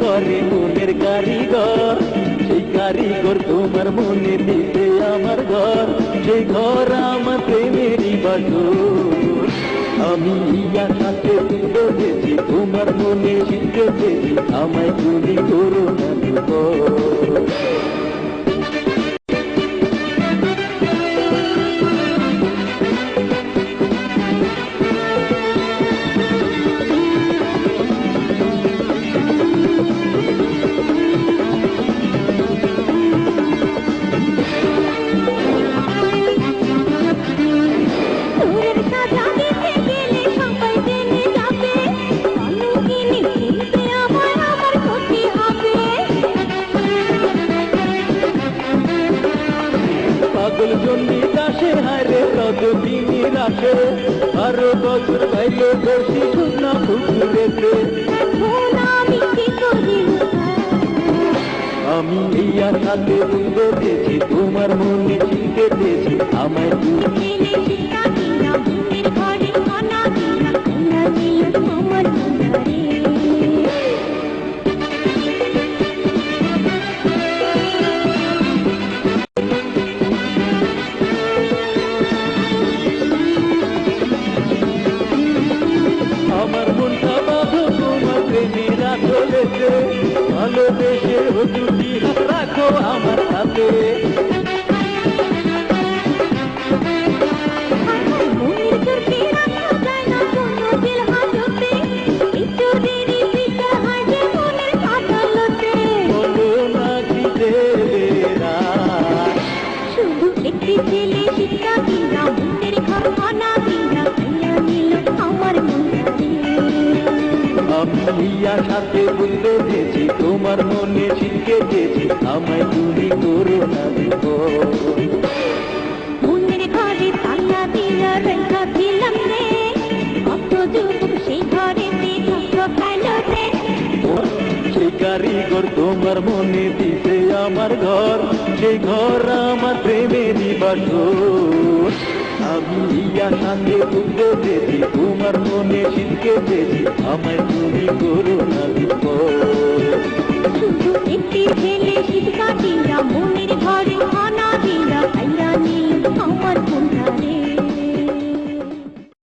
ঘরে মনের কারিগর, সেই কারিগর তোমার মনে দিতে আমার ঘর, সেই ঘর আমার প্রেমেরই বাসর। আমি আশাতে বুঝেছি তোমার মনে শিখেছি, আমায় তুমি করো না দুর্বল। পাগল জন্মি দাসে হারে ততদিনই রাখে, আরো বছর পাইলে বসি শুকনা পুকুরেতে। আমি এই আশাতে বুঝেছি তোমার মনে শিখেছি, আমায় তুমি আমার মনটা বাঁধো তোমার প্রেমেরা চলেছে, ভালোবেসে দুটি হাত রাখো আমার হাতে। বলো না কি দেবেরা, শুধু একটি ছেলে শিক্ষা কিনা মনের ঘর আনা কিনা নিল আমার মনে। আমি আশাতে বুঝেছি তোমার মনে শিখেছি, আমায় তুমি করো না দুর্বল। মনের ঘরে তালা দিয়া রেখা দিলাম রে, কত যুগ সেই ঘরে ফেল রে। সেই কারিগর তোমার মনে দিতে আমার ঘর, সেই ঘর আমার প্রেমেরই বাসর। আমি আশাতে বুঝেছি তোমার মনে শিখেছি, আমায় তুমি করো না দুর্বল। শুধু একটি